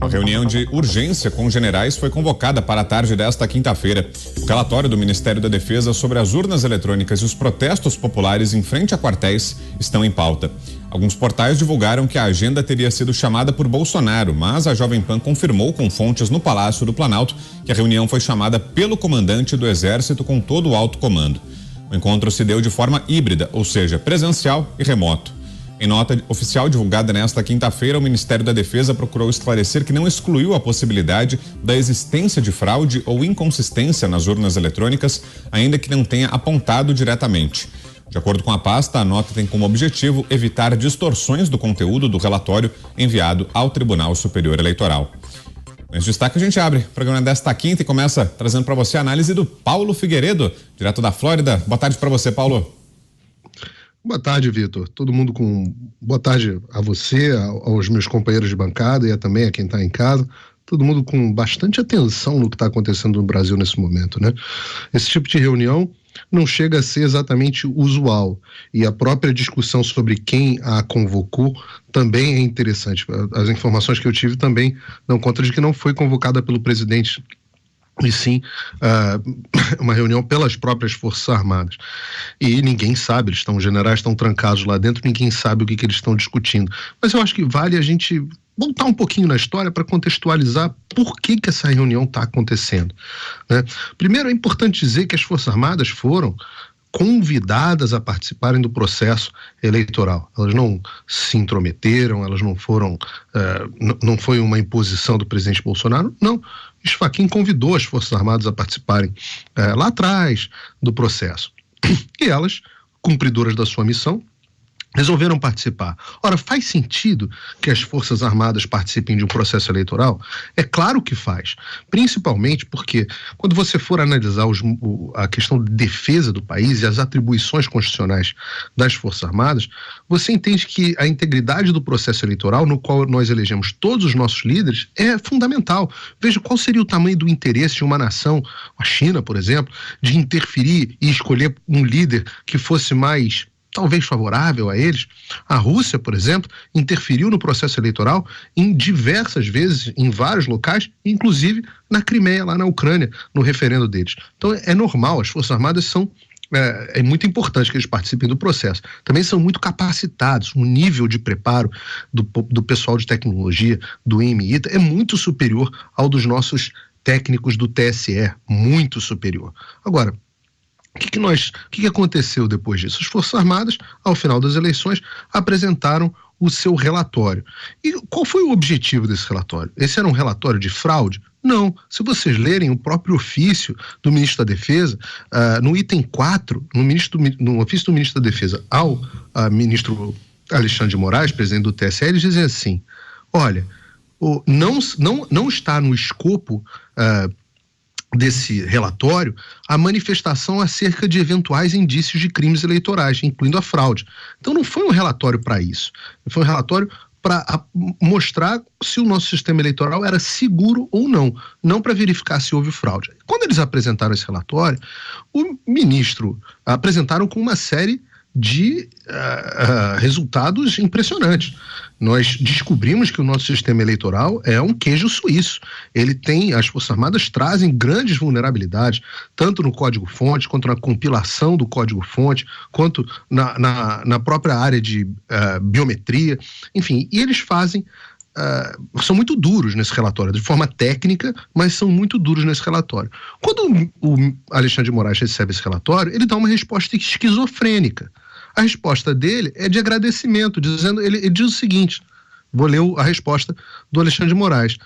Uma reunião de urgência com generais foi convocada para a tarde desta quinta-feira. O relatório do Ministério da Defesa sobre as urnas eletrônicas e os protestos populares em frente a quartéis estão em pauta. Alguns portais divulgaram que a agenda teria sido chamada por Bolsonaro, mas a Jovem Pan confirmou com fontes no Palácio do Planalto que a reunião foi chamada pelo comandante do Exército com todo o alto comando. O encontro se deu de forma híbrida, ou seja, presencial e remoto. Em nota oficial divulgada nesta quinta-feira, o Ministério da Defesa procurou esclarecer que não excluiu a possibilidade da existência de fraude ou inconsistência nas urnas eletrônicas, ainda que não tenha apontado diretamente. De acordo com a pasta, a nota tem como objetivo evitar distorções do conteúdo do relatório enviado ao Tribunal Superior Eleitoral. Nesse destaque a gente abre o programa desta quinta e começa trazendo para você a análise do Paulo Figueiredo, direto da Flórida. Boa tarde para você, Paulo. Boa tarde, Vitor. Todo mundo boa tarde a você, aos meus companheiros de bancada e também a quem está em casa. Todo mundo com bastante atenção no que está acontecendo no Brasil nesse momento, né? Esse tipo de reunião não chega a ser exatamente usual e a própria discussão sobre quem a convocou também é interessante. As informações que eu tive também dão conta de que não foi convocada pelo presidente, e sim uma reunião pelas próprias Forças Armadas. E ninguém sabe, os generais estão trancados lá dentro, ninguém sabe o que eles estão discutindo. Mas eu acho que vale a gente voltar um pouquinho na história para contextualizar por que essa reunião está acontecendo, né? Primeiro, é importante dizer que as Forças Armadas foram convidadas a participarem do processo eleitoral. Elas não se intrometeram, elas não foram, não foi uma imposição do presidente Bolsonaro, não. Faquim convidou as Forças Armadas a participarem lá atrás do processo. E elas, cumpridoras da sua missão, resolveram participar. Ora, faz sentido que as Forças Armadas participem de um processo eleitoral? É claro que faz. Principalmente porque, quando você for analisar a questão de defesa do país e as atribuições constitucionais das Forças Armadas, você entende que a integridade do processo eleitoral, no qual nós elegemos todos os nossos líderes, é fundamental. Veja qual seria o tamanho do interesse de uma nação, a China, por exemplo, de interferir e escolher um líder que fosse mais talvez favorável a eles. A Rússia, por exemplo, interferiu no processo eleitoral em diversas vezes, em vários locais, inclusive na Crimeia, lá na Ucrânia, no referendo deles. Então é normal, as Forças Armadas são é muito importante que eles participem do processo. Também são muito capacitados, o nível de preparo do pessoal de tecnologia, do IMI, é muito superior ao dos nossos técnicos do TSE, muito superior. Agora, o que aconteceu depois disso? As Forças Armadas, ao final das eleições, apresentaram o seu relatório. E qual foi o objetivo desse relatório? Esse era um relatório de fraude? Não. Se vocês lerem o próprio ofício do ministro da Defesa, no item 4, no ofício do ministro da Defesa ao ministro Alexandre de Moraes, presidente do TSE, eles dizem assim: olha, não está no escopo desse relatório a manifestação acerca de eventuais indícios de crimes eleitorais, incluindo a fraude. Então não foi um relatório para isso, foi um relatório para mostrar se o nosso sistema eleitoral era seguro ou não para verificar se houve fraude. Quando eles apresentaram esse relatório, o ministro apresentaram com uma série de resultados impressionantes. Nós descobrimos que o nosso sistema eleitoral é um queijo suíço. As Forças Armadas trazem grandes vulnerabilidades, tanto no código-fonte, quanto na compilação do código-fonte, quanto na própria área de biometria, enfim, e eles são muito duros nesse relatório, de forma técnica, mas são muito duros nesse relatório. Quando o Alexandre de Moraes recebe esse relatório, ele dá uma resposta esquizofrênica. A resposta dele é de agradecimento, ele diz o seguinte, vou ler a resposta do Alexandre de Moraes.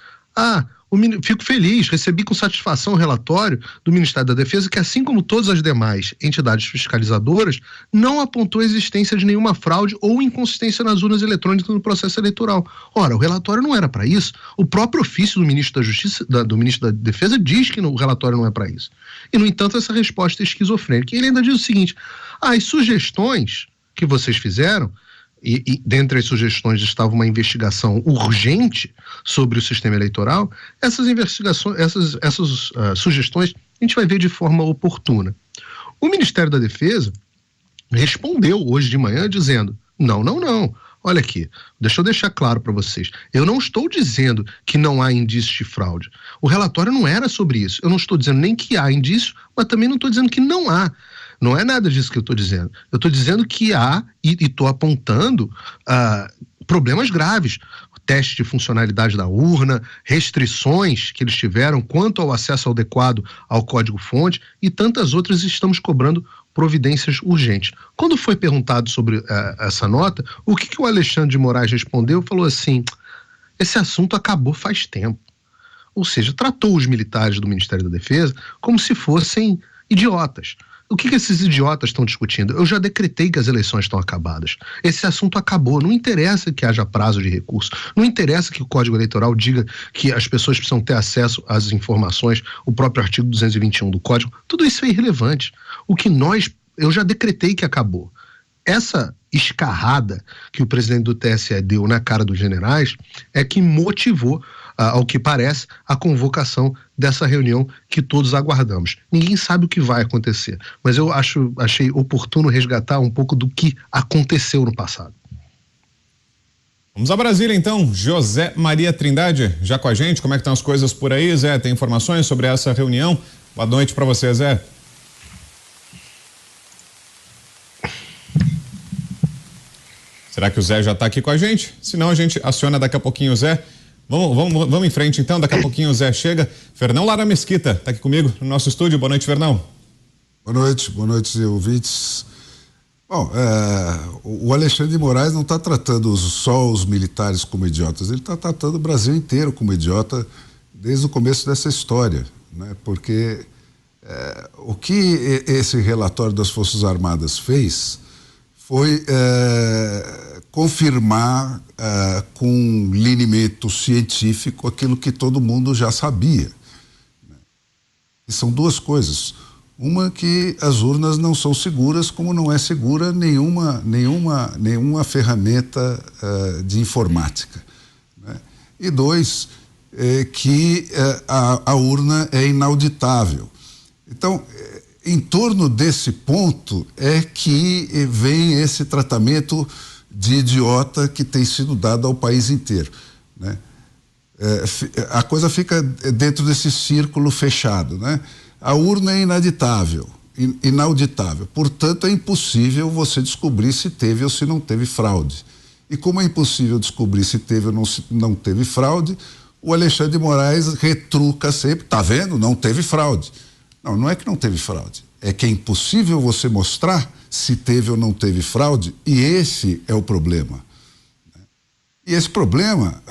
Fico feliz, recebi com satisfação o relatório do Ministério da Defesa que, assim como todas as demais entidades fiscalizadoras, não apontou a existência de nenhuma fraude ou inconsistência nas urnas eletrônicas no processo eleitoral. Ora, o relatório não era para isso. O próprio ofício do ministro da Justiça, do ministro da Defesa, diz que o relatório não é para isso. E, no entanto, essa resposta é esquizofrênica. E ele ainda diz o seguinte: as sugestões que vocês fizeram, e dentre as sugestões estava uma investigação urgente sobre o sistema eleitoral, essas investigações, essas sugestões a gente vai ver de forma oportuna. O Ministério da Defesa respondeu hoje de manhã dizendo: não. Olha aqui, deixa eu deixar claro para vocês. Eu não estou dizendo que não há indícios de fraude. O relatório não era sobre isso. Eu não estou dizendo nem que há indício, mas também não estou dizendo que não há. Não é nada disso que eu estou dizendo. Eu estou dizendo que há, e estou apontando problemas graves. Teste de funcionalidade da urna, restrições que eles tiveram quanto ao acesso adequado ao código-fonte e tantas outras, estamos cobrando providências urgentes. Quando foi perguntado sobre essa nota, o que o Alexandre de Moraes respondeu? Falou assim, esse assunto acabou faz tempo. Ou seja, tratou os militares do Ministério da Defesa como se fossem idiotas. O que esses idiotas estão discutindo? Eu já decretei que as eleições estão acabadas. Esse assunto acabou. Não interessa que haja prazo de recurso. Não interessa que o Código Eleitoral diga que as pessoas precisam ter acesso às informações, o próprio artigo 221 do Código. Tudo isso é irrelevante. Eu já decretei que acabou. Essa escarrada que o presidente do TSE deu na cara dos generais é que motivou, ao que parece, a convocação dessa reunião que todos aguardamos. Ninguém sabe o que vai acontecer, mas eu achei oportuno resgatar um pouco do que aconteceu no passado. Vamos a Brasília então, José Maria Trindade, já com a gente, como é que estão as coisas por aí, Zé? Tem informações sobre essa reunião? Boa noite para você, Zé. Será que o Zé já está aqui com a gente? Se não, a gente aciona daqui a pouquinho o Zé. Vamos em frente então, daqui a pouquinho o Zé chega. Fernão Lara Mesquita está aqui comigo no nosso estúdio. Boa noite, Fernão. Boa noite, ouvintes. Bom, o Alexandre de Moraes não está tratando só os militares como idiotas, ele está tratando o Brasil inteiro como idiota desde o começo dessa história, né? Porque o que esse relatório das Forças Armadas fez foi confirmar com linimento científico aquilo que todo mundo já sabia. E são duas coisas. Uma, que as urnas não são seguras, como não é segura nenhuma ferramenta de informática, né? E dois, que a urna é inauditável. Então, em torno desse ponto é que vem esse tratamento de idiota que tem sido dado ao país inteiro, né? A coisa fica dentro desse círculo fechado, né? A urna é inauditável, portanto é impossível você descobrir se teve ou se não teve fraude. E como é impossível descobrir se teve ou não teve fraude, o Alexandre de Moraes retruca sempre, tá vendo? Não teve fraude. Não é que não teve fraude, é que é impossível você mostrar se teve ou não teve fraude, e esse é o problema. E esse problema,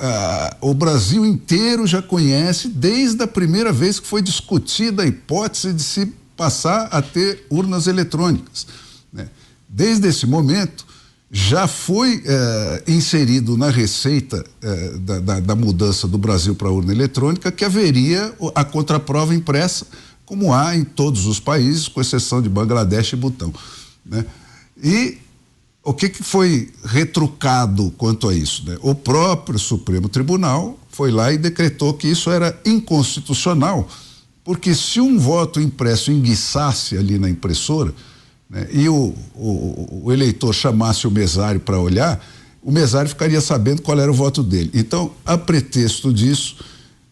o Brasil inteiro já conhece desde a primeira vez que foi discutida a hipótese de se passar a ter urnas eletrônicas, né? Desde esse momento, já foi inserido na receita da mudança do Brasil para a urna eletrônica que haveria a contraprova impressa, como há em todos os países, com exceção de Bangladesh e Butão, né? E o que foi retrucado quanto a isso, né? O próprio Supremo Tribunal foi lá e decretou que isso era inconstitucional, porque se um voto impresso enguiçasse ali na impressora, né, e o eleitor chamasse o mesário para olhar, o mesário ficaria sabendo qual era o voto dele. Então, a pretexto disso,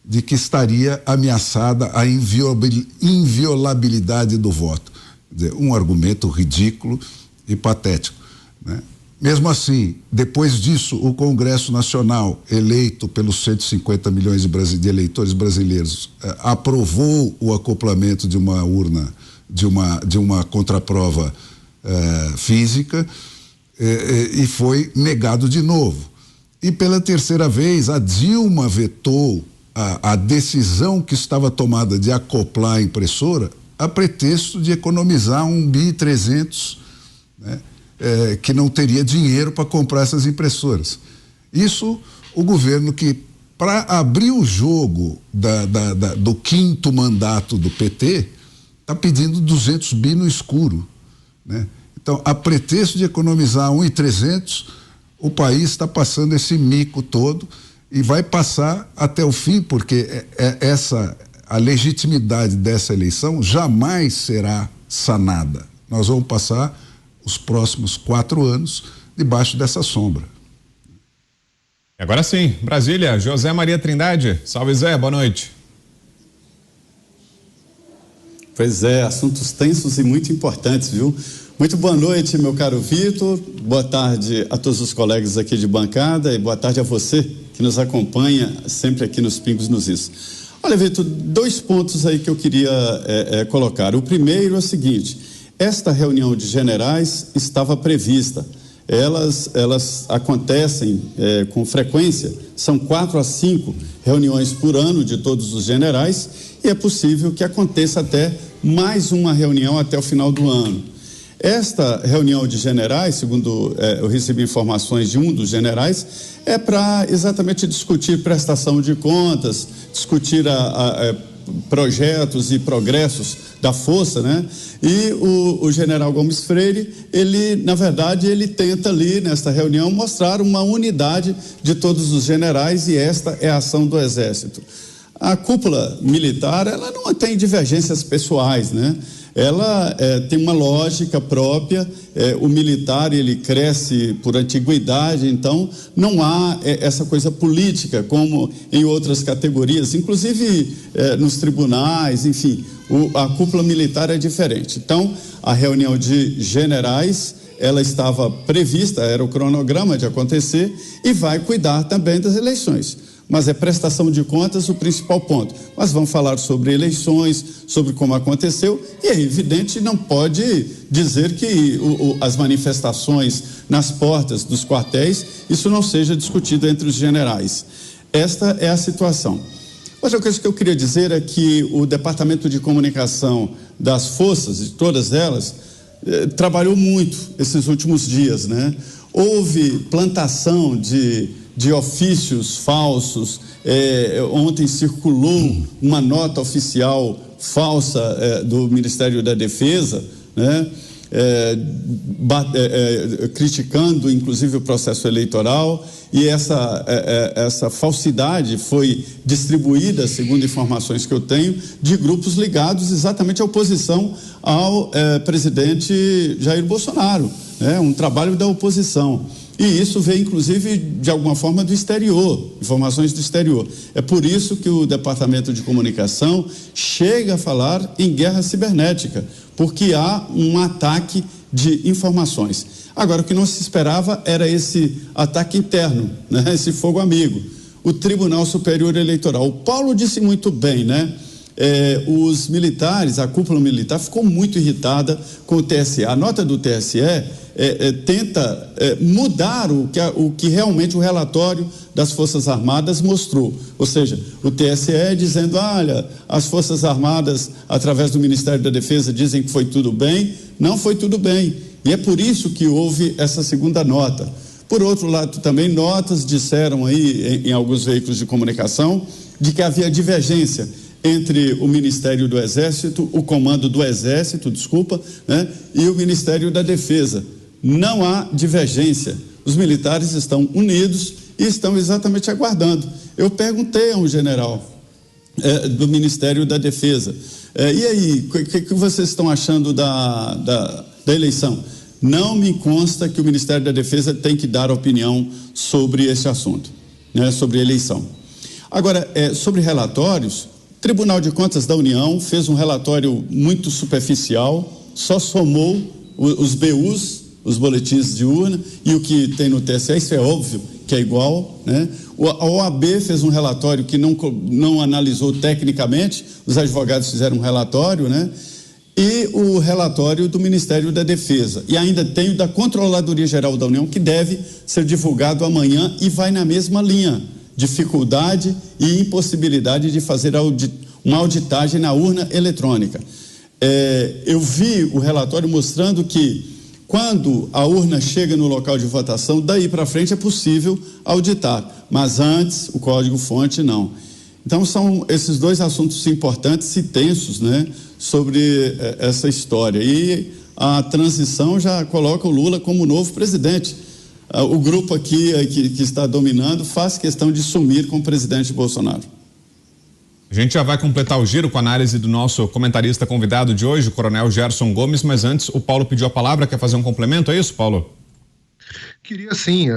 de que estaria ameaçada a inviolabilidade do voto. Quer dizer, um argumento ridículo e patético, né? Mesmo assim, depois disso, o Congresso Nacional, eleito pelos 150 milhões de eleitores brasileiros, aprovou o acoplamento de uma urna, de uma contraprova física, e foi negado de novo. E pela terceira vez, a Dilma vetou a decisão que estava tomada de acoplar a impressora a pretexto de economizar 1.300 bi, né? Que não teria dinheiro para comprar essas impressoras. Isso, o governo que, para abrir o jogo do quinto mandato do PT, está pedindo 200 bi no escuro, né? Então, a pretexto de economizar 1.300, o país está passando esse mico todo e vai passar até o fim, porque a legitimidade dessa eleição jamais será sanada. Nós vamos passar os próximos 4 anos debaixo dessa sombra. Agora sim, Brasília, José Maria Trindade. Salve, Zé, boa noite. Pois é, assuntos tensos e muito importantes, viu? Muito boa noite, meu caro Vitor, boa tarde a todos os colegas aqui de bancada e boa tarde a você que nos acompanha sempre aqui nos Pingos nos Is. Olha, Vitor, 2 pontos aí que eu queria colocar. O primeiro é o seguinte: esta reunião de generais estava prevista. Elas acontecem com frequência, são 4 a 5 reuniões por ano de todos os generais, e é possível que aconteça até mais uma reunião até o final do ano. Esta reunião de generais, segundo eu recebi informações de um dos generais, é para exatamente discutir prestação de contas, discutir projetos e progressos da força, né? E o general Gomes Freire, na verdade, ele tenta ali nesta reunião mostrar uma unidade de todos os generais, e esta é a ação do Exército. A cúpula militar, ela não tem divergências pessoais, né? Ela tem uma lógica própria, o militar ele cresce por antiguidade, então não há essa coisa política como em outras categorias, inclusive nos tribunais, enfim, a cúpula militar é diferente. Então, a reunião de generais, ela estava prevista, era o cronograma de acontecer, e vai cuidar também das eleições. Mas é prestação de contas o principal ponto. Mas vamos falar sobre eleições, sobre como aconteceu, e é evidente, não pode dizer que as manifestações nas portas dos quartéis, isso não seja discutido entre os generais. Esta é a situação. Outra coisa que eu queria dizer é que o Departamento de Comunicação das Forças, de todas elas, trabalhou muito esses últimos dias, né? Houve plantação de ofícios falsos. Ontem circulou uma nota oficial falsa do Ministério da Defesa, né? Criticando inclusive o processo eleitoral, e essa falsidade foi distribuída, segundo informações que eu tenho, de grupos ligados exatamente à oposição ao presidente Jair Bolsonaro, né? Um trabalho da oposição. E isso veio, inclusive, de alguma forma do exterior, informações do exterior. É por isso que o Departamento de Comunicação chega a falar em guerra cibernética, porque há um ataque de informações. Agora, o que não se esperava era esse ataque interno, né? Esse fogo amigo. O Tribunal Superior Eleitoral. O Paulo disse muito bem, né? Os militares, a cúpula militar ficou muito irritada com o TSE. A nota do TSE tenta mudar o que realmente o relatório das Forças Armadas mostrou. Ou seja, o TSE dizendo, olha, as Forças Armadas, através do Ministério da Defesa, dizem que foi tudo bem. Não foi tudo bem. E é por isso que houve essa segunda nota. Por outro lado, também notas disseram aí em alguns veículos de comunicação de que havia divergência entre o Ministério do Exército, o Comando do Exército, né, e o Ministério da Defesa. Não há divergência. Os militares estão unidos e estão exatamente aguardando. Eu perguntei a um general do Ministério da Defesa, e aí, o que vocês estão achando da eleição? Não me consta que o Ministério da Defesa tem que dar opinião sobre esse assunto, né, sobre eleição. Agora, sobre relatórios, o Tribunal de Contas da União fez um relatório muito superficial, só somou os BUs, os boletins de urna, e o que tem no TSE, isso é óbvio que é igual, né? A OAB fez um relatório que não analisou tecnicamente, os advogados fizeram um relatório, né? E o relatório do Ministério da Defesa. E ainda tem o da Controladoria Geral da União, que deve ser divulgado amanhã e vai na mesma linha. Dificuldade e impossibilidade de fazer uma auditagem na urna eletrônica. Eu vi o relatório mostrando que quando a urna chega no local de votação, daí para frente é possível auditar, mas antes o código-fonte não. Então são esses 2 assuntos importantes e tensos, né, sobre essa história. E a transição já coloca o Lula como novo presidente. O grupo aqui que está dominando faz questão de sumir com o presidente Bolsonaro. A gente já vai completar o giro com a análise do nosso comentarista convidado de hoje, o Coronel Gerson Gomes, mas antes o Paulo pediu a palavra, quer fazer um complemento, é isso, Paulo? Queria sim,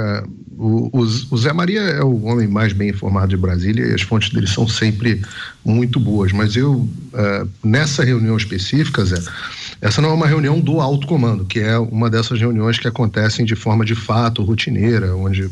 o Zé Maria é o homem mais bem informado de Brasília e as fontes dele são sempre muito boas, mas nessa reunião específica, Zé, essa não é uma reunião do alto comando, que é uma dessas reuniões que acontecem de forma de fato, rotineira, onde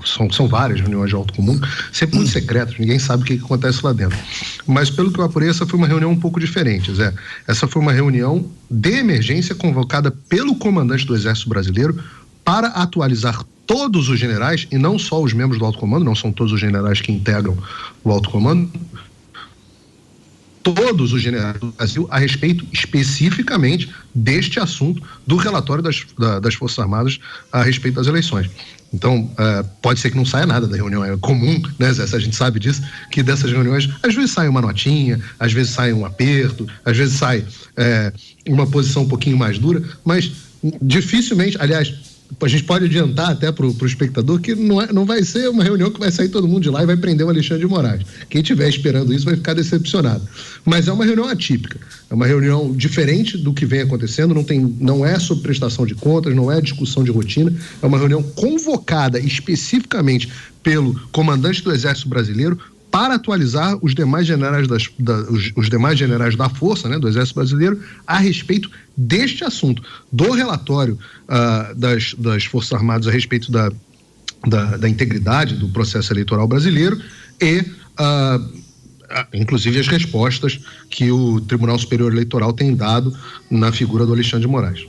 são várias reuniões de alto comando, sempre muito secretas, ninguém sabe o que acontece lá dentro. Mas pelo que eu apurei, essa foi uma reunião um pouco diferente, Zé. Essa foi uma reunião de emergência convocada pelo comandante do Exército Brasileiro para atualizar todos os generais, e não só os membros do alto comando, não são todos os generais que integram o alto comando, todos os generais do Brasil a respeito especificamente deste assunto do relatório das Forças Armadas a respeito das eleições. Então, pode ser que não saia nada da reunião, é comum, né, Zé? A gente sabe disso, que dessas reuniões, às vezes sai uma notinha, às vezes sai um aperto, às vezes sai uma posição um pouquinho mais dura, mas dificilmente, aliás, a gente pode adiantar até para o espectador que não vai ser uma reunião que vai sair todo mundo de lá e vai prender o Alexandre de Moraes. Quem estiver esperando isso vai ficar decepcionado. Mas é uma reunião atípica, é uma reunião diferente do que vem acontecendo, não é sobre prestação de contas, não é discussão de rotina, é uma reunião convocada especificamente pelo comandante do Exército Brasileiro para atualizar os demais generais os demais generais da Força, né, do Exército Brasileiro, a respeito deste assunto, do relatório das Forças Armadas a respeito da integridade do processo eleitoral brasileiro e, inclusive, as respostas que o Tribunal Superior Eleitoral tem dado na figura do Alexandre de Moraes.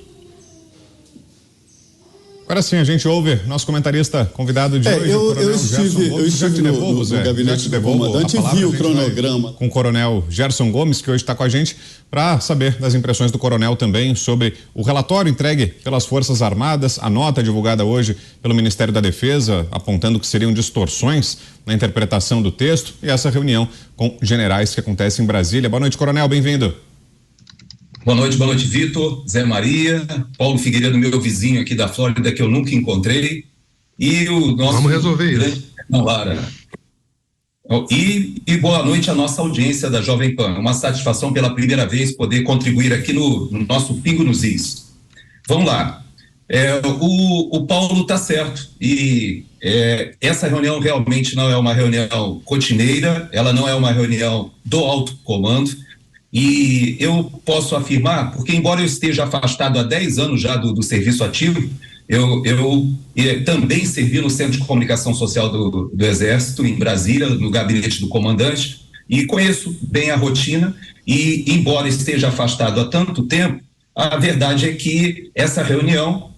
Agora sim, a gente ouve nosso comentarista convidado de hoje, eu estive no gabinete do comandante e vi o cronograma. Com o coronel Gerson Gomes, que hoje está com a gente, para saber das impressões do coronel também sobre o relatório entregue pelas Forças Armadas, a nota divulgada hoje pelo Ministério da Defesa, apontando que seriam distorções na interpretação do texto, e essa reunião com generais que acontece em Brasília. Boa noite, coronel, bem-vindo. Boa noite, Vitor, Zé Maria, Paulo Figueiredo, meu vizinho aqui da Flórida, que eu nunca encontrei, e o nosso... Vamos resolver isso. Lara. E boa noite à nossa audiência da Jovem Pan. Uma satisfação pela primeira vez poder contribuir aqui no nosso Pingo nos Is. Vamos lá. O Paulo está certo, e essa reunião realmente não é uma reunião rotineira, ela não é uma reunião do alto comando. E eu posso afirmar, porque embora eu esteja afastado há 10 anos já do serviço ativo, eu também servi no Centro de Comunicação Social do Exército, em Brasília, no gabinete do comandante, e conheço bem a rotina, e embora esteja afastado há tanto tempo, a verdade é que essa reunião,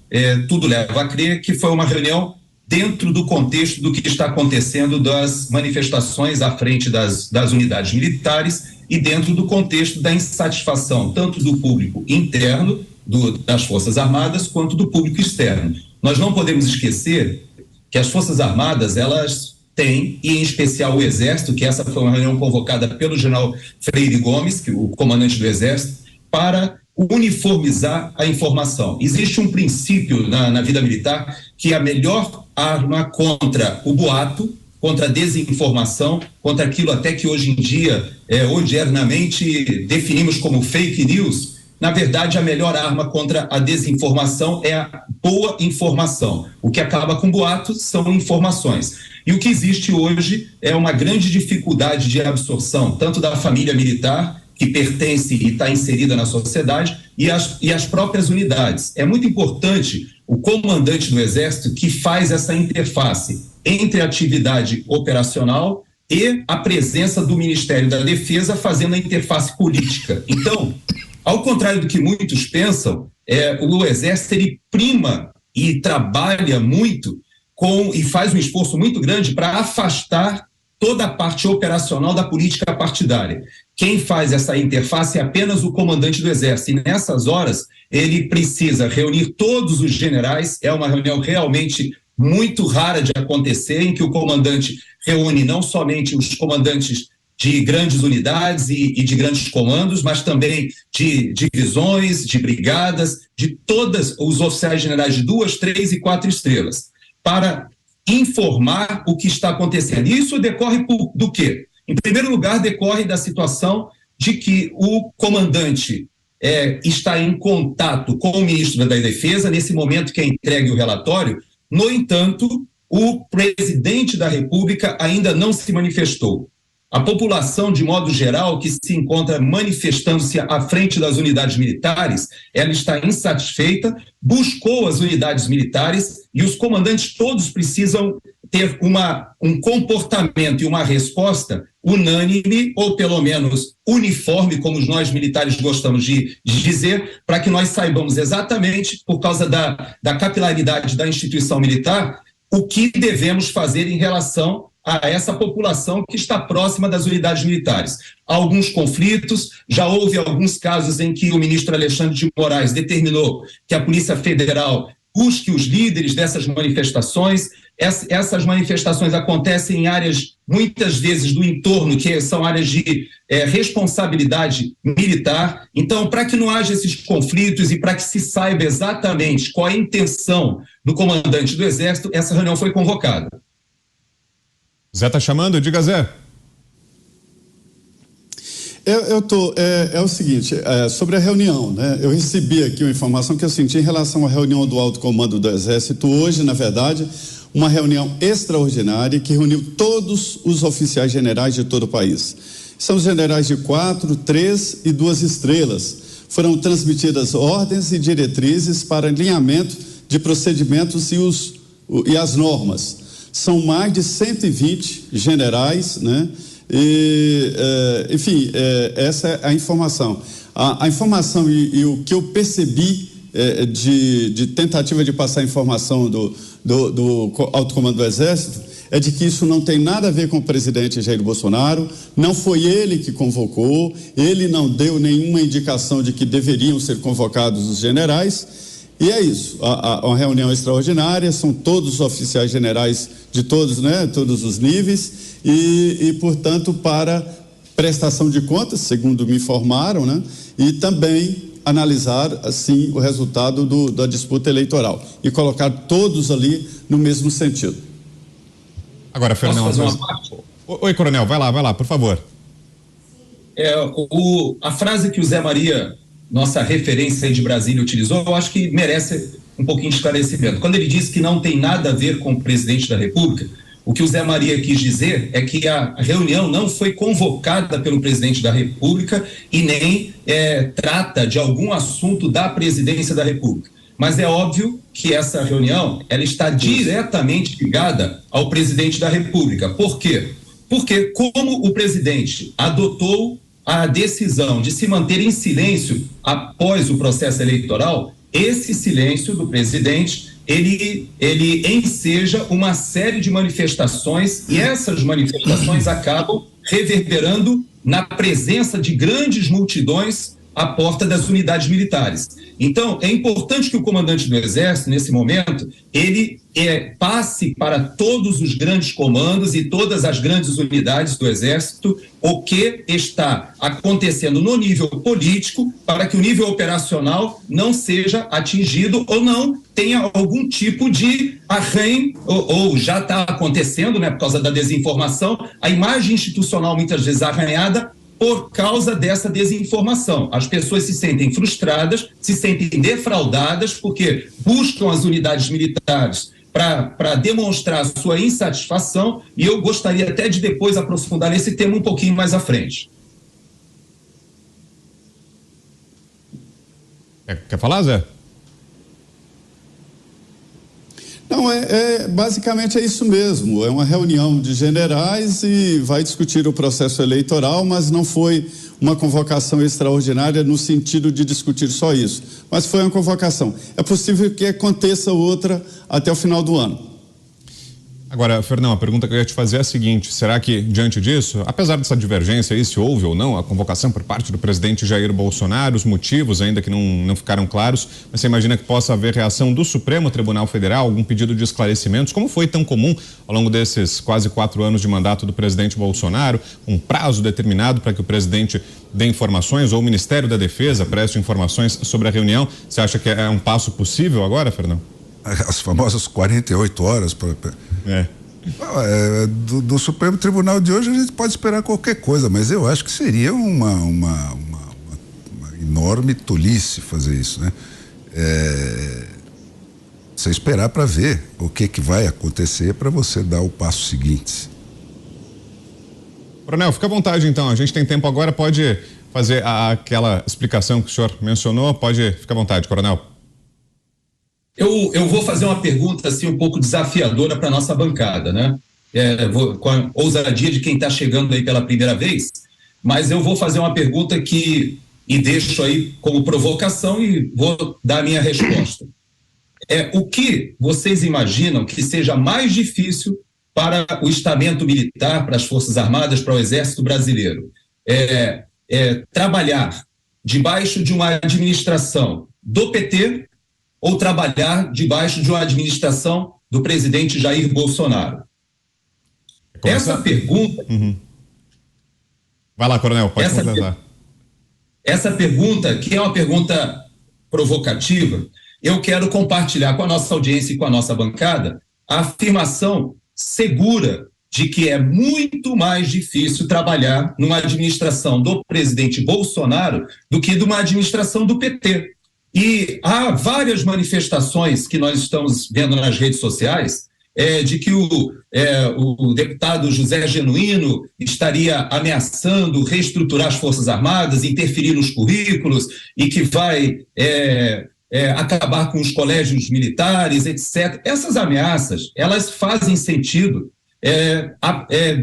tudo leva a crer que foi uma reunião dentro do contexto do que está acontecendo das manifestações à frente das unidades militares e dentro do contexto da insatisfação, tanto do público interno das Forças Armadas, quanto do público externo. Nós não podemos esquecer que as Forças Armadas, elas têm, e em especial o Exército, que essa foi uma reunião convocada pelo general Freire Gomes, o comandante do Exército, para uniformizar a informação. Existe um princípio na vida militar que a melhor arma contra o boato, contra a desinformação, contra aquilo até que hoje em dia, odiernamente, definimos como fake news, na verdade, a melhor arma contra a desinformação é a boa informação. O que acaba com boato são informações. E o que existe hoje é uma grande dificuldade de absorção, tanto da família militar, que pertence e está inserida na sociedade, e as próprias unidades. É muito importante o comandante do Exército que faz essa interface entre a atividade operacional e a presença do Ministério da Defesa fazendo a interface política. Então, ao contrário do que muitos pensam, o Exército ele prima e trabalha muito e faz um esforço muito grande para afastar toda a parte operacional da política partidária. Quem faz essa interface é apenas o comandante do Exército, e nessas horas ele precisa reunir todos os generais. É uma reunião realmente muito rara de acontecer, em que o comandante reúne não somente os comandantes de grandes unidades e de grandes comandos, mas também de divisões, de brigadas, de todos os oficiais generais de 2, 3 e 4 estrelas, para informar o que está acontecendo. E isso decorre do quê? Em primeiro lugar, decorre da situação de que o comandante está em contato com o ministro da Defesa, nesse momento que é entregue o relatório. No entanto, o presidente da República ainda não se manifestou. A população, de modo geral, que se encontra manifestando-se à frente das unidades militares, ela está insatisfeita, buscou as unidades militares e os comandantes todos precisam ter um comportamento e uma resposta unânime, ou pelo menos uniforme, como nós militares gostamos de dizer, para que nós saibamos exatamente, por causa da capilaridade da instituição militar, o que devemos fazer em relação a essa população que está próxima das unidades militares. Há alguns conflitos, já houve alguns casos em que o ministro Alexandre de Moraes determinou que a Polícia Federal busque os líderes dessas manifestações. Essas manifestações acontecem em áreas, muitas vezes, do entorno, que são áreas de responsabilidade militar. Então, para que não haja esses conflitos e para que se saiba exatamente qual é a intenção do comandante do Exército, essa reunião foi convocada. Zé está chamando? Diga, Zé. É o seguinte, sobre a reunião, né? Eu recebi aqui uma informação que eu senti em relação à reunião do Alto Comando do Exército hoje, na verdade, uma reunião extraordinária que reuniu todos os oficiais generais de todo o país. São os generais de 4, 3 e 2 estrelas. Foram transmitidas ordens e diretrizes para alinhamento de procedimentos e as normas. São mais de 120 generais, né? Enfim, essa é a informação. A informação e o que eu percebi de tentativa de passar a informação do Alto Comando do Exército é de que isso não tem nada a ver com o presidente Jair Bolsonaro, não foi ele que convocou, ele não deu nenhuma indicação de que deveriam ser convocados os generais. E é isso, uma reunião extraordinária, são todos os oficiais generais de todos, né, todos os níveis e portanto, para prestação de contas, segundo me informaram, né, e também analisar, assim, o resultado da disputa eleitoral e colocar todos ali no mesmo sentido. Agora, Fernando. Oi, coronel, vai lá, por favor. A frase que o Zé Maria, nossa referência aí de Brasília, utilizou, eu acho que merece um pouquinho de esclarecimento. Quando ele disse que não tem nada a ver com o presidente da República, o que o Zé Maria quis dizer é que a reunião não foi convocada pelo presidente da República e nem trata de algum assunto da presidência da República. Mas é óbvio que essa reunião ela está diretamente ligada ao presidente da República. Por quê? Porque como o presidente adotou a decisão de se manter em silêncio após o processo eleitoral, esse silêncio do presidente, ele enseja uma série de manifestações e essas manifestações acabam reverberando na presença de grandes multidões à porta das unidades militares. Então, é importante que o comandante do Exército, nesse momento, ele passe para todos os grandes comandos e todas as grandes unidades do Exército o que está acontecendo no nível político para que o nível operacional não seja atingido ou não tenha algum tipo de arranho, ou já está acontecendo, né, por causa da desinformação, a imagem institucional muitas vezes arranhada por causa dessa desinformação. As pessoas se sentem frustradas, se sentem defraudadas, porque buscam as unidades militares para demonstrar a sua insatisfação, e eu gostaria até de depois aprofundar nesse tema um pouquinho mais à frente. Quer falar, Zé? Não, basicamente é isso mesmo, é uma reunião de generais e vai discutir o processo eleitoral, mas não foi uma convocação extraordinária no sentido de discutir só isso, mas foi uma convocação. É possível que aconteça outra até o final do ano. Agora, Fernão, a pergunta que eu ia te fazer é a seguinte: será que, diante disso, apesar dessa divergência aí, se houve ou não a convocação por parte do presidente Jair Bolsonaro, os motivos ainda que não ficaram claros, mas você imagina que possa haver reação do Supremo Tribunal Federal, algum pedido de esclarecimentos, como foi tão comum ao longo desses quase 4 anos de mandato do presidente Bolsonaro, um prazo determinado para que o presidente dê informações ou o Ministério da Defesa preste informações sobre a reunião? Você acha que é um passo possível agora, Fernão? As famosas 48 horas do Supremo Tribunal de hoje a gente pode esperar qualquer coisa, mas eu acho que seria uma enorme tolice fazer isso, né? Você esperar para ver o que vai acontecer para você dar o passo seguinte. Coronel, fica à vontade então, a gente tem tempo agora, pode fazer aquela explicação que o senhor mencionou, pode ficar à vontade, Coronel. Eu vou fazer uma pergunta assim um pouco desafiadora para a nossa bancada, né? Com a ousadia de quem está chegando aí pela primeira vez, mas eu vou fazer uma pergunta e deixo aí como provocação e vou dar a minha resposta. O que vocês imaginam que seja mais difícil para o estamento militar, para as Forças Armadas, para o Exército Brasileiro? Trabalhar debaixo de uma administração do PT ou trabalhar debaixo de uma administração do presidente Jair Bolsonaro? Essa pergunta... Vai lá, Coronel, pode completar. Essa pergunta, que é uma pergunta provocativa, eu quero compartilhar com a nossa audiência e com a nossa bancada a afirmação segura de que é muito mais difícil trabalhar numa administração do presidente Bolsonaro do que de uma administração do PT. E há várias manifestações que nós estamos vendo nas redes sociais de que o deputado José Genuíno estaria ameaçando reestruturar as Forças Armadas, interferir nos currículos e que vai acabar com os colégios militares, etc. Essas ameaças, elas fazem sentido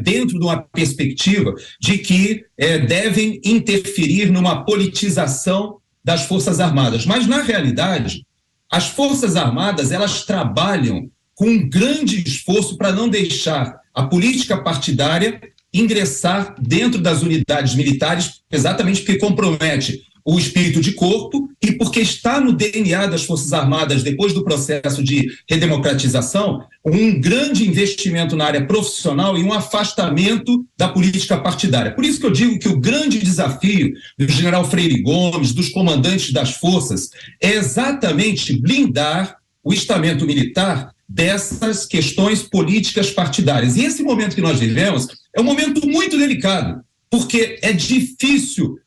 dentro de uma perspectiva de que devem interferir numa politização das Forças Armadas. Mas, na realidade, as Forças Armadas, elas trabalham com um grande esforço para não deixar a política partidária ingressar dentro das unidades militares, exatamente porque compromete o espírito de corpo e porque está no DNA das Forças Armadas, depois do processo de redemocratização, um grande investimento na área profissional e um afastamento da política partidária. Por isso que eu digo que o grande desafio do general Freire Gomes, dos comandantes das forças, é exatamente blindar o estamento militar dessas questões políticas partidárias. E esse momento que nós vivemos é um momento muito delicado, porque é difícil,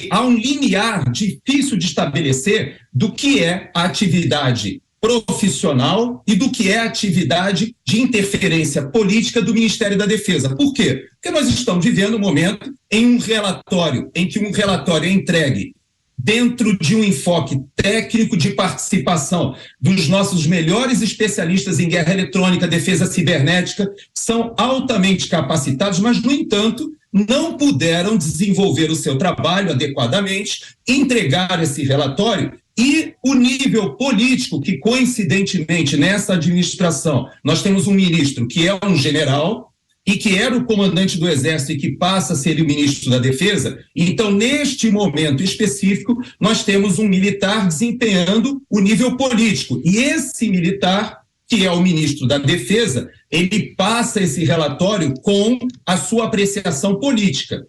há um limiar difícil de estabelecer do que é a atividade profissional e do que é a atividade de interferência política do Ministério da Defesa. Por quê? Porque nós estamos vivendo um momento em que um relatório é entregue dentro de um enfoque técnico de participação dos nossos melhores especialistas em guerra eletrônica, defesa cibernética, são altamente capacitados, mas, no entanto, não puderam desenvolver o seu trabalho adequadamente, entregar esse relatório e o nível político que, coincidentemente, nessa administração, nós temos um ministro que é um general e que era o comandante do Exército e que passa a ser o ministro da Defesa. Então, neste momento específico, nós temos um militar desempenhando o nível político. E esse militar, que é o ministro da Defesa, ele passa esse relatório com a sua apreciação política.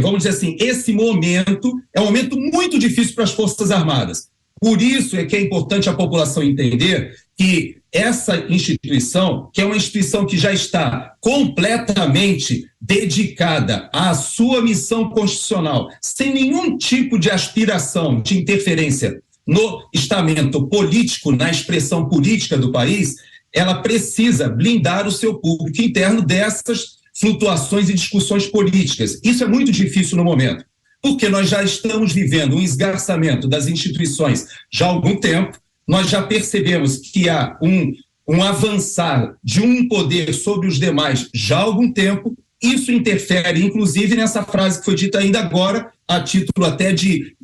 Vamos dizer assim, esse momento é um momento muito difícil para as Forças Armadas. Por isso é que é importante a população entender que essa instituição, que é uma instituição que já está completamente dedicada à sua missão constitucional, sem nenhum tipo de aspiração de interferência no estamento político, na expressão política do país, ela precisa blindar o seu público interno dessas flutuações e discussões políticas. Isso é muito difícil no momento, porque nós já estamos vivendo um esgarçamento das instituições já há algum tempo. Nós já percebemos que há um avançar de um poder sobre os demais já há algum tempo. Isso interfere, inclusive, nessa frase que foi dita ainda agora, a título até de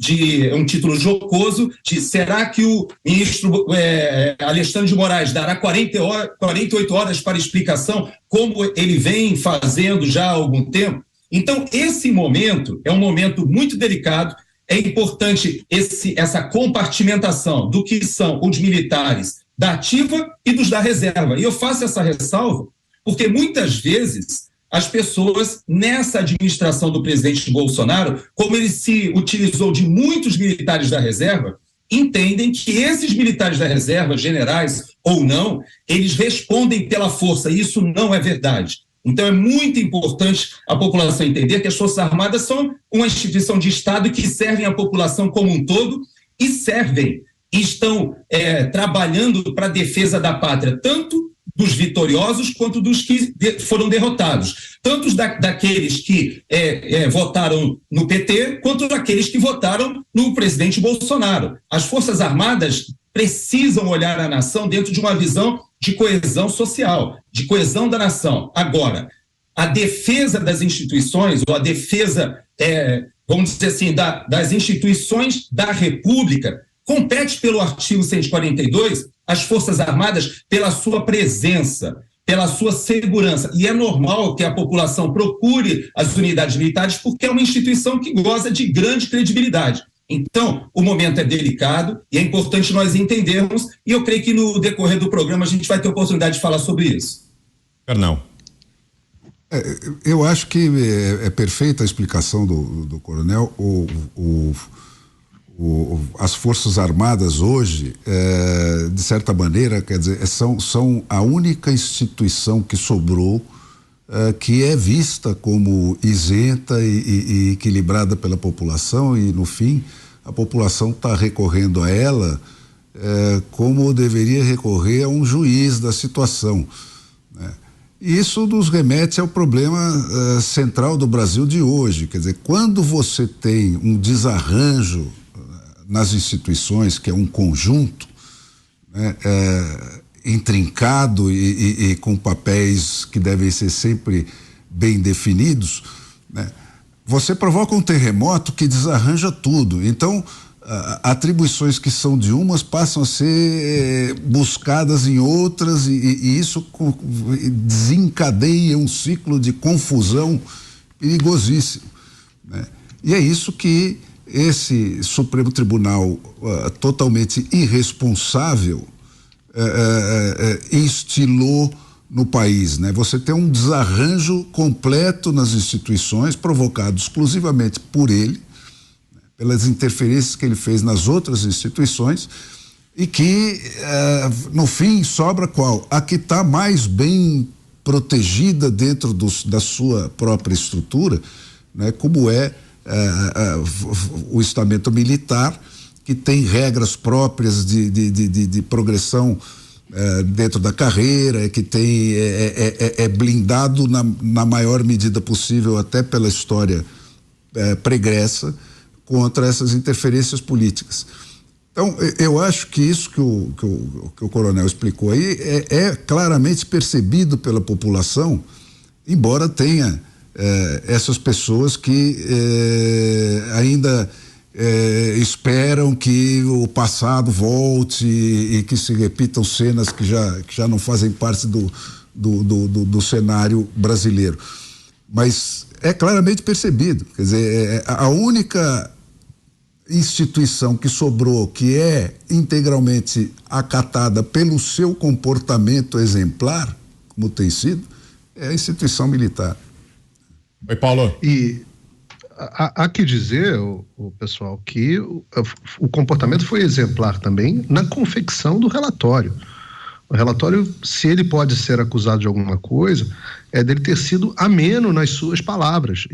um título jocoso, de será que o ministro Alexandre de Moraes dará 48 horas para explicação, como ele vem fazendo já há algum tempo? Então, esse momento é um momento muito delicado. É importante essa compartimentação do que são os militares da ativa e dos da reserva. E eu faço essa ressalva porque muitas vezes as pessoas, nessa administração do presidente Bolsonaro, como ele se utilizou de muitos militares da reserva, entendem que esses militares da reserva, generais ou não, eles respondem pela força. E isso não é verdade. Então é muito importante a população entender que as Forças Armadas são uma instituição de Estado que servem a população como um todo e estão trabalhando para a defesa da pátria, tanto dos vitoriosos quanto dos que foram derrotados, tanto daqueles que votaram no PT, quanto daqueles que votaram no presidente Bolsonaro. As Forças Armadas precisam olhar a nação dentro de uma visão de coesão social, de coesão da nação. Agora, a defesa das instituições, ou a defesa, vamos dizer assim, das instituições da República, compete pelo artigo 142 às Forças Armadas pela sua presença, pela sua segurança. E é normal que a população procure as unidades militares porque é uma instituição que goza de grande credibilidade. Então, o momento é delicado e é importante nós entendermos, e eu creio que no decorrer do programa a gente vai ter oportunidade de falar sobre isso. Fernão. Eu acho que é perfeita a explicação do coronel. As Forças Armadas hoje, de certa maneira, quer dizer, são a única instituição que sobrou que é vista como isenta e equilibrada pela população, e no fim a população está recorrendo a ela como deveria recorrer a um juiz da situação, né? E isso nos remete ao problema central do Brasil de hoje, quer dizer, quando você tem um desarranjo nas instituições, que é um conjunto, né, intrincado e com papéis que devem ser sempre bem definidos, né, você provoca um terremoto que desarranja tudo. Então, atribuições que são de umas passam a ser buscadas em outras, e isso desencadeia um ciclo de confusão perigosíssimo, né? E é isso que esse Supremo Tribunal totalmente irresponsável instilou no país, né? Você tem um desarranjo completo nas instituições, provocado exclusivamente por ele, pelas interferências que ele fez nas outras instituições, e que no fim sobra qual? A que está mais bem protegida dentro da sua própria estrutura, né? Como é o estamento militar, que tem regras próprias de progressão dentro da carreira, que tem blindado na maior medida possível, até pela história pregressa, contra essas interferências políticas. Então, eu acho que isso que o coronel explicou aí é claramente percebido pela população, embora tenha essas pessoas que ainda esperam que o passado volte e que se repitam cenas que já não fazem parte do cenário brasileiro. Mas é claramente percebido, quer dizer, a única instituição que sobrou, que é integralmente acatada pelo seu comportamento exemplar, como tem sido, é a instituição militar. Oi, Paulo. E há que dizer, o pessoal, que o comportamento foi exemplar também na confecção do relatório. O relatório, se ele pode ser acusado de alguma coisa, é dele ter sido ameno nas suas palavras.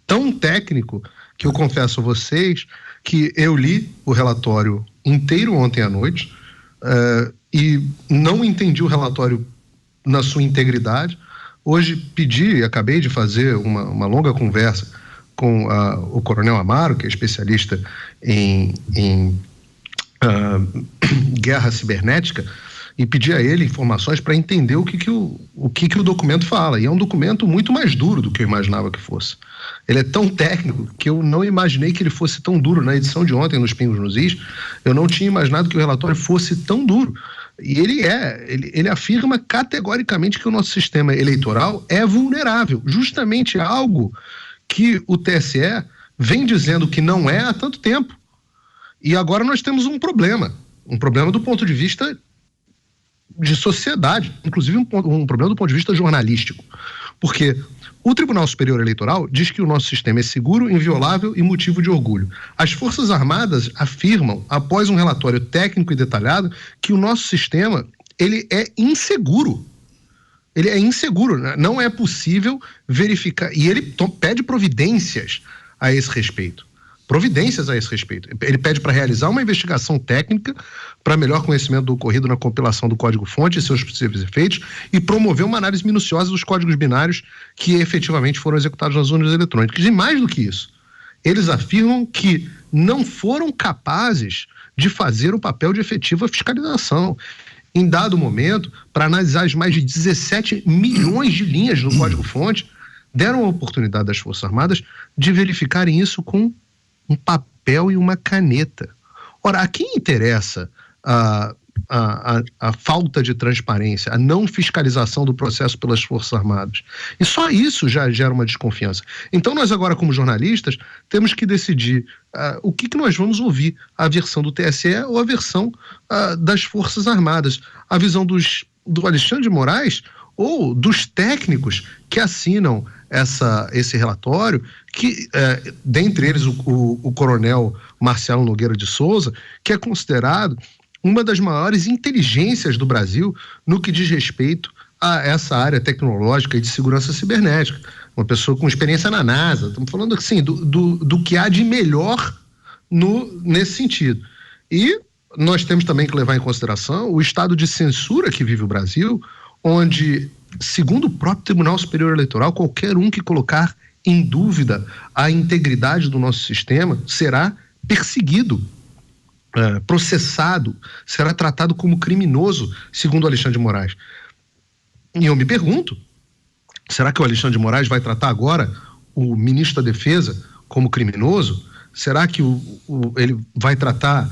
Tão técnico que eu confesso a vocês que eu li o relatório inteiro ontem à noite e não entendi o relatório na sua integridade. Hoje acabei de fazer uma longa conversa com o Coronel Amaro, que é especialista em guerra cibernética, e pedi a ele informações para entender o que o documento fala. E é um documento muito mais duro do que eu imaginava que fosse. Ele é tão técnico que eu não imaginei que ele fosse tão duro. Na edição de ontem, nos Pingos nos Is, eu não tinha imaginado que o relatório fosse tão duro. E ele afirma categoricamente que o nosso sistema eleitoral é vulnerável. Justamente algo que o TSE vem dizendo que não é há tanto tempo. E agora nós temos um problema do ponto de vista de sociedade, inclusive um problema do ponto de vista jornalístico, porque o Tribunal Superior Eleitoral diz que o nosso sistema é seguro, inviolável e motivo de orgulho. As Forças Armadas afirmam, após um relatório técnico e detalhado, que o nosso sistema ele é inseguro. Ele é inseguro, né? Não é possível verificar, e ele pede providências a esse respeito. Ele pede para realizar uma investigação técnica para melhor conhecimento do ocorrido na compilação do código-fonte e seus possíveis efeitos e promover uma análise minuciosa dos códigos binários que efetivamente foram executados nas urnas eletrônicas. E mais do que isso, eles afirmam que não foram capazes de fazer o papel de efetiva fiscalização. Em dado momento, para analisar as mais de 17 milhões de linhas no código-fonte, deram a oportunidade das Forças Armadas de verificarem isso com um papel e uma caneta. Ora, a quem interessa a falta de transparência, a não fiscalização do processo pelas Forças Armadas? E só isso já gera uma desconfiança. Então nós agora, como jornalistas, temos que decidir o que nós vamos ouvir, a versão do TSE ou a versão das Forças Armadas, a visão do Alexandre de Moraes ou dos técnicos que assinam esse relatório, que dentre eles o coronel Marcelo Nogueira de Souza, que é considerado uma das maiores inteligências do Brasil no que diz respeito a essa área tecnológica e de segurança cibernética. Uma pessoa com experiência na NASA. Estamos falando assim, do que há de melhor nesse sentido. E nós temos também que levar em consideração o estado de censura que vive o Brasil, onde, segundo o próprio Tribunal Superior Eleitoral, qualquer um que colocar em dúvida a integridade do nosso sistema será perseguido, processado, será tratado como criminoso, segundo o Alexandre de Moraes. E eu me pergunto, será que o Alexandre de Moraes vai tratar agora o ministro da Defesa como criminoso? Será que ele vai tratar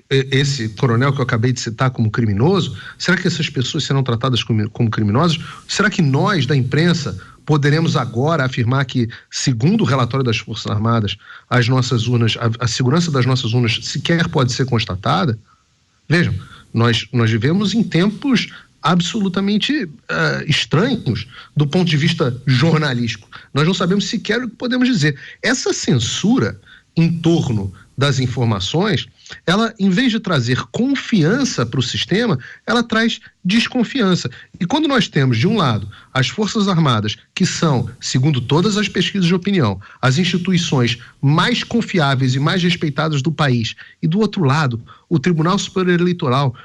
esse coronel que eu acabei de citar como criminoso? Será que essas pessoas serão tratadas como criminosas? Será que nós, da imprensa, poderemos agora afirmar que, segundo o relatório das Forças Armadas, as nossas urnas, a segurança das nossas urnas sequer pode ser constatada? Vejam, nós vivemos em tempos absolutamente estranhos do ponto de vista jornalístico. Nós não sabemos sequer o que podemos dizer. Essa censura em torno das informações, ela, em vez de trazer confiança para o sistema, ela traz desconfiança. E quando nós temos, de um lado, as Forças Armadas, que são, segundo todas as pesquisas de opinião, as instituições mais confiáveis e mais respeitadas do país, e do outro lado, o Tribunal Superior Eleitoral,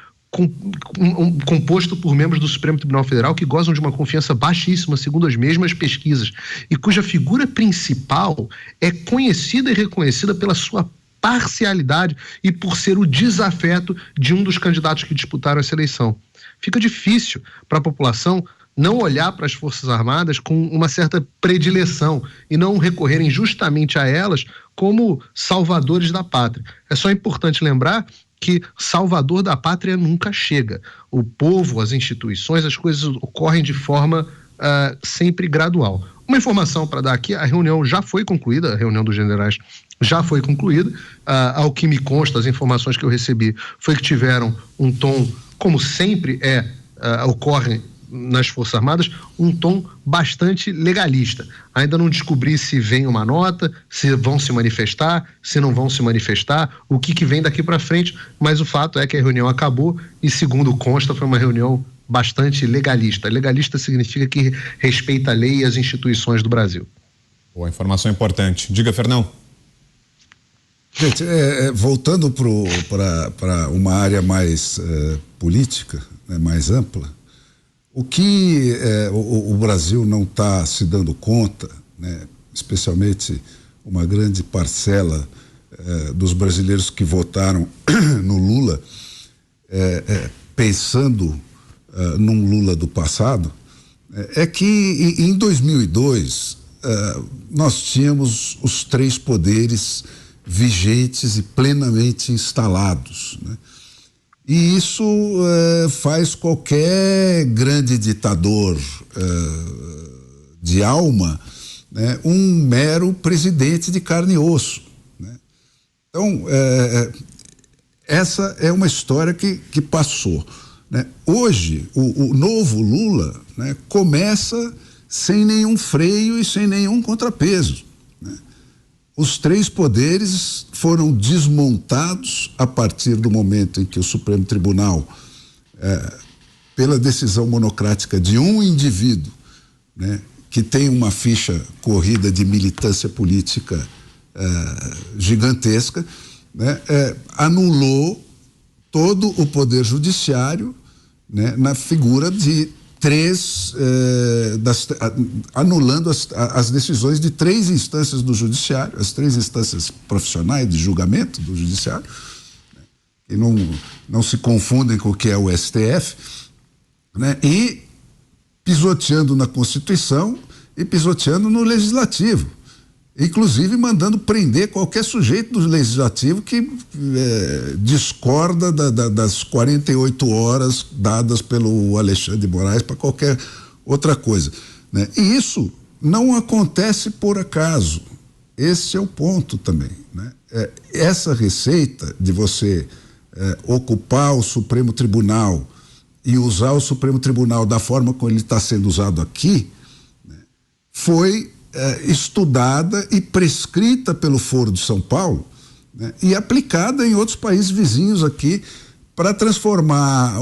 composto por membros do Supremo Tribunal Federal que gozam de uma confiança baixíssima, segundo as mesmas pesquisas, e cuja figura principal é conhecida e reconhecida pela sua parcialidade e por ser o desafeto de um dos candidatos que disputaram essa eleição. Fica difícil para a população não olhar para as Forças Armadas com uma certa predileção e não recorrerem justamente a elas como salvadores da pátria. É só importante lembrar que salvador da pátria nunca chega. O povo, as instituições, as coisas ocorrem de forma sempre gradual. Uma informação para dar aqui: a reunião já foi concluída, a reunião dos generais já foi concluída. Ao que me consta, as informações que eu recebi foi que tiveram um tom, como sempre ocorre nas Forças Armadas, um tom bastante legalista. Ainda não descobri se vem uma nota, se vão se manifestar, se não vão se manifestar, o que vem daqui para frente, mas o fato é que a reunião acabou e, segundo consta, foi uma reunião bastante legalista. Legalista significa que respeita a lei e as instituições do Brasil. Boa informação importante. Diga, Fernão. Gente, voltando para uma área mais política, né, mais ampla, o que o Brasil não está se dando conta, né, especialmente uma grande parcela dos brasileiros que votaram no Lula, pensando num Lula do passado, é que em 2002 nós tínhamos os três poderes vigentes e plenamente instalados, né? E isso faz qualquer grande ditador de alma, né, um mero presidente de carne e osso, né? Então, essa é uma história que passou, né? Hoje, o novo Lula, né, começa sem nenhum freio e sem nenhum contrapeso, né? Os três poderes foram desmontados a partir do momento em que o Supremo Tribunal pela decisão monocrática de um indivíduo, né, que tem uma ficha corrida de militância política gigantesca, né, anulou todo o poder judiciário, né, na figura de anulando as decisões de 3 instâncias do judiciário, as 3 instâncias profissionais de julgamento do judiciário, né, que não se confundem com o que é o STF, né, e pisoteando na Constituição e pisoteando no Legislativo, inclusive mandando prender qualquer sujeito do Legislativo que discorda das 48 horas dadas pelo Alexandre de Moraes para qualquer outra coisa, né? E isso não acontece por acaso. Esse é o ponto também, né? Essa receita de você ocupar o Supremo Tribunal e usar o Supremo Tribunal da forma como ele está sendo usado aqui, né, foi estudada e prescrita pelo Foro de São Paulo, né, e aplicada em outros países vizinhos aqui para transformar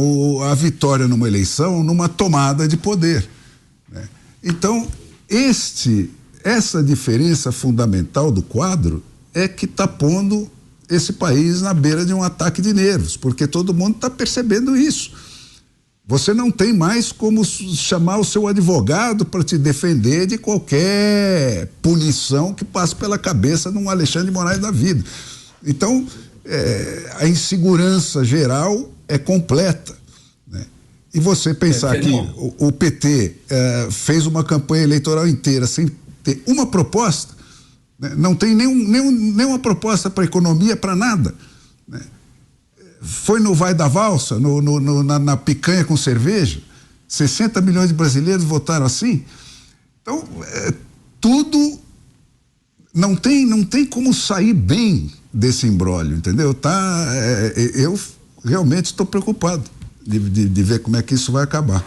a vitória numa eleição numa tomada de poder, né? Então, essa diferença fundamental do quadro é que está pondo esse país na beira de um ataque de nervos, porque todo mundo está percebendo isso. Você não tem mais como chamar o seu advogado para te defender de qualquer punição que passe pela cabeça de um Alexandre de Moraes da vida. Então, a insegurança geral é completa, né? E você pensar que o PT fez uma campanha eleitoral inteira sem ter uma proposta, né? Não tem nenhuma proposta para economia, para nada, né? Foi no vai da valsa, na picanha com cerveja, 60 milhões de brasileiros votaram assim. Então, tudo não tem como sair bem desse imbróglio, entendeu? Eu realmente estou preocupado de ver como é que isso vai acabar.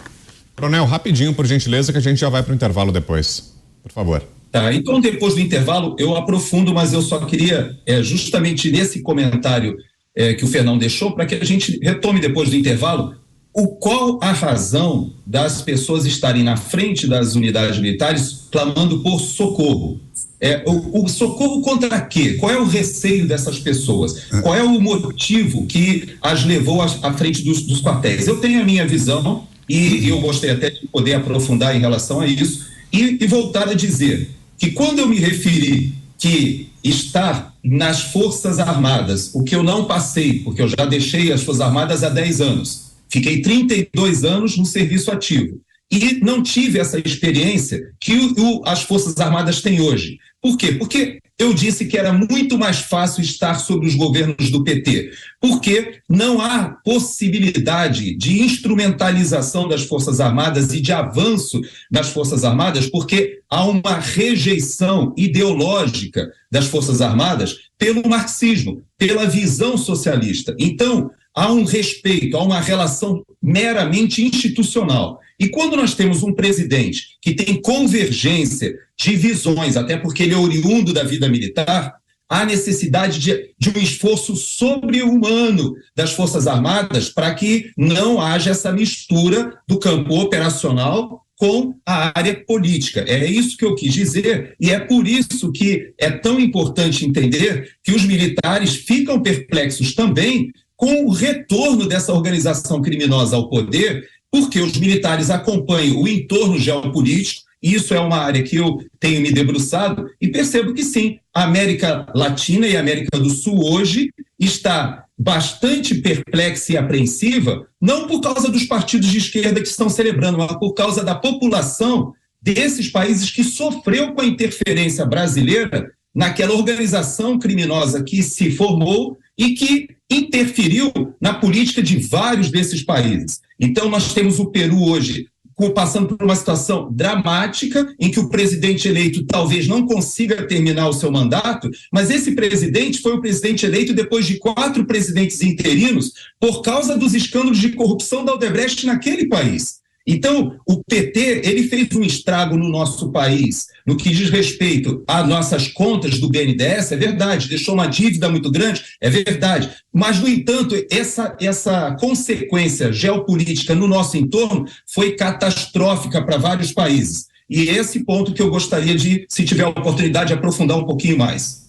Coronel, rapidinho, por gentileza, que a gente já vai para o intervalo depois. Por favor. Tá, então depois do intervalo eu aprofundo, mas eu só queria justamente nesse comentário que o Fernão deixou, para que a gente retome depois do intervalo qual a razão das pessoas estarem na frente das unidades militares clamando por socorro. O socorro contra quê? Qual é o receio dessas pessoas? Qual é o motivo que as levou à frente dos quartéis? Eu tenho a minha visão e eu gostaria até de poder aprofundar em relação a isso e voltar a dizer que quando eu me referi que estar nas Forças Armadas, o que eu não passei, porque eu já deixei as Forças Armadas há 10 anos, fiquei 32 anos no serviço ativo e não tive essa experiência que as Forças Armadas têm hoje. Por quê? Porque eu disse que era muito mais fácil estar sob os governos do PT, porque não há possibilidade de instrumentalização das Forças Armadas e de avanço das Forças Armadas, porque há uma rejeição ideológica das Forças Armadas pelo marxismo, pela visão socialista. Então, há um respeito, há uma relação meramente institucional. E quando nós temos um presidente que tem convergência de visões, até porque ele é oriundo da vida militar, há necessidade de um esforço sobre-humano das Forças Armadas para que não haja essa mistura do campo operacional com a área política. É isso que eu quis dizer, e é por isso que é tão importante entender que os militares ficam perplexos também com o retorno dessa organização criminosa ao poder, porque os militares acompanham o entorno geopolítico, e isso é uma área que eu tenho me debruçado, e percebo que sim, a América Latina e a América do Sul hoje está bastante perplexa e apreensiva, não por causa dos partidos de esquerda que estão celebrando, mas por causa da população desses países que sofreu com a interferência brasileira naquela organização criminosa que se formou e que interferiu na política de vários desses países. Então, nós temos o Peru hoje passando por uma situação dramática em que o presidente eleito talvez não consiga terminar o seu mandato, mas esse presidente foi o presidente eleito depois de 4 presidentes interinos por causa dos escândalos de corrupção da Odebrecht naquele país. Então, o PT, ele fez um estrago no nosso país, no que diz respeito às nossas contas do BNDES, é verdade, deixou uma dívida muito grande, é verdade, mas, no entanto, essa consequência geopolítica no nosso entorno foi catastrófica para vários países. E esse ponto que eu gostaria de, se tiver a oportunidade, aprofundar um pouquinho mais.